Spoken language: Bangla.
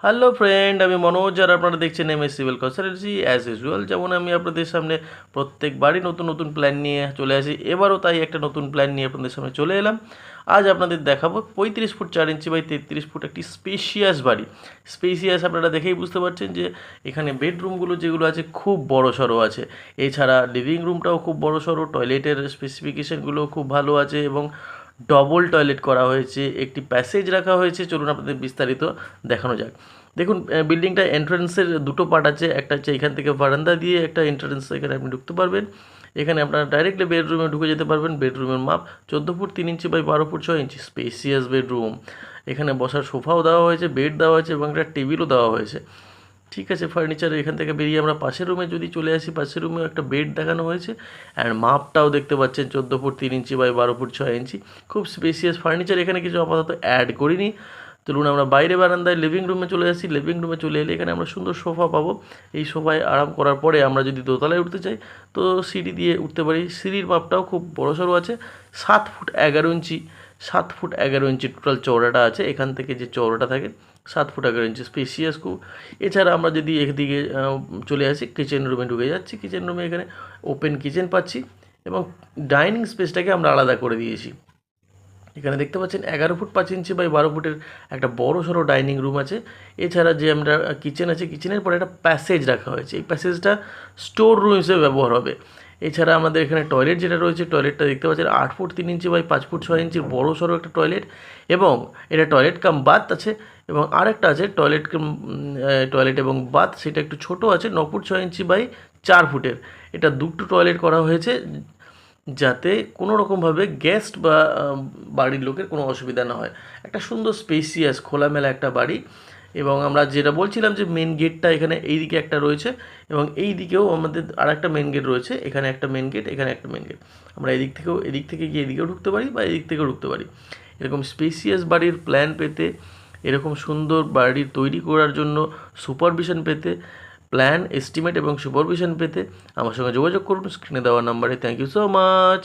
হ্যালো ফ্রেন্ড, আমি মনোজ আর আপনারা দেখছেন MS civil consultancy as usual. যেমন আমি আপনাদের সামনে প্রত্যেকবারই নতুন নতুন প্ল্যান নিয়ে চলে আসি, এবারও তাই একটা নতুন প্ল্যান নিয়ে আপনাদের সামনে চলে এলাম। আজ আপনাদের দেখাবো 35 ফুট 4 ইঞ্চি বাই 33 ফুট একটি স্পেশিয়াস বাড়ি। স্পেশিয়াস আপনারা দেখেই বুঝতে পারছেন যে এখানে বেডরুমগুলো যেগুলো আছে খুব বড় সড়ো আছে। এছাড়া লিভিং রুমটাও খুব বড় সড়ো, টয়লেটের স্পেসিফিকেশানগুলো খুব ভালো আছে এবং ডবল টয়লেট করা হয়েছে, একটি প্যাসেজ রাখা হয়েছে। চলুন আপনাদের বিস্তারিত দেখানো যাক। দেখুন, বিল্ডিংটা এন্ট্রান্সের দুটো পার্ট আছে। একটা হচ্ছে এখান থেকে বারান্দা দিয়ে একটা এন্ট্রান্স, এখানে আপনি ঢুকতে পারবেন। এখানে আপনারা ডাইরেক্টলি বেডরুমে ঢুকে যেতে পারবেন। বেডরুমের মাপ 14 foot 3 inch by 12 foot 6 inch, spacious bedroom. এখানে বসার সোফাও দেওয়া হয়েছে, বেড দেওয়া হয়েছে এবং একটা টেবিলও দেওয়া হয়েছে। ঠিক আছে, ফার্নিচার এখান থেকে বেরিয়ে আমরা পাশের রুমে যদি চলে আসি, পাশের রুমেও একটা বেড দেখানো হয়েছে। অ্যান্ড মাপটাও দেখতে পাচ্ছেন 14 ফুট 3 ইঞ্চি বাই 12 ফুট 6 ইঞ্চি, খুব স্পেসিয়াস ফার্নিচার। এখানে কিছু আপাতত অ্যাড করিনি। চলুন আমরা বাইরে বারান্দায় লিভিং রুমে চলে আসি। লিভিং রুমে চলে এলে এখানে আমরা সুন্দর সোফা পাবো। এই সোফায় আরাম করার পরে আমরা যদি দোতলায় উঠতে চাই তো সিঁড়ি দিয়ে উঠতে পারি। সিঁড়ির মাপটাও খুব বড়সড় আছে, 7 ফুট 11 ইঞ্চি। 7 ফুট 11 ইঞ্চি টোটাল চওড়াটা আছে। এখান থেকে যে চওড়াটা থাকে 7 ফুট 11 ইঞ্চি, স্পেসিয়াস খুব। এছাড়া আমরা যদি একদিকে চলে আসি, কিচেন রুমে ঢুকে যাচ্ছি। কিচেন রুমে এখানে ওপেন কিচেন পাচ্ছি এবং ডাইনিং স্পেসটাকে আমরা আলাদা করে দিয়েছি। এখানে দেখতে পাচ্ছেন 11 ফুট 5 ইঞ্চি বাই 12 ফুটের একটা বড় সড়ো ডাইনিং রুম আছে। এছাড়া যে আমরা কিচেন আছে, কিচেনের পরে একটা প্যাসেজ রাখা হয়েছে। এই প্যাসেজটা স্টোর রুম হিসেবে ব্যবহার হবে। এছাড়া আমাদের এখানে টয়লেট যেটা রয়েছে, টয়লেটটা দেখতে পাচ্ছেন 8 ফুট 3 ইঞ্চি বাই 5 ফুট 6 ইঞ্চির বড় সড়ো একটা টয়লেট, এবং এটা টয়লেট কাম বাথ আছে। এবং আরেকটা আছে টয়লেট এবং বাথ, সেটা একটু ছোট আছে, 9 ফুট 6 ইঞ্চি বাই 4 ফুটের। এটা দুটো টয়লেট করা হয়েছে যাতে কোনো রকমভাবে গেস্ট বা বাড়ির লোকের কোনো অসুবিধা না হয়। একটা সুন্দর স্পেসিয়াস খোলামেলা একটা বাড়ি। এবং আমরা যেটা বলছিলাম যে মেন গেটটা এখানে এই দিকে একটা রয়েছে এবং এই দিকেও আমাদের আর একটা মেন গেট রয়েছে। এখানে একটা মেন গেট, এখানে একটা মেন গেট। আমরা এদিক থেকে গিয়ে এদিকেও ঢুকতে পারি বা এদিক থেকেও ঢুকতে পারি। এরকম স্পেসিয়াস বাড়ির প্ল্যান পেতে, এরকম সুন্দর বাড়ি তৈরি করার জন্য সুপারভিশন পেতে, প্ল্যান এস্টিমেট এবং সুপারভিশন পেতে আমার সঙ্গে যোগাযোগ করুন স্ক্রিনে দেওয়া নাম্বারে। Thank you so much.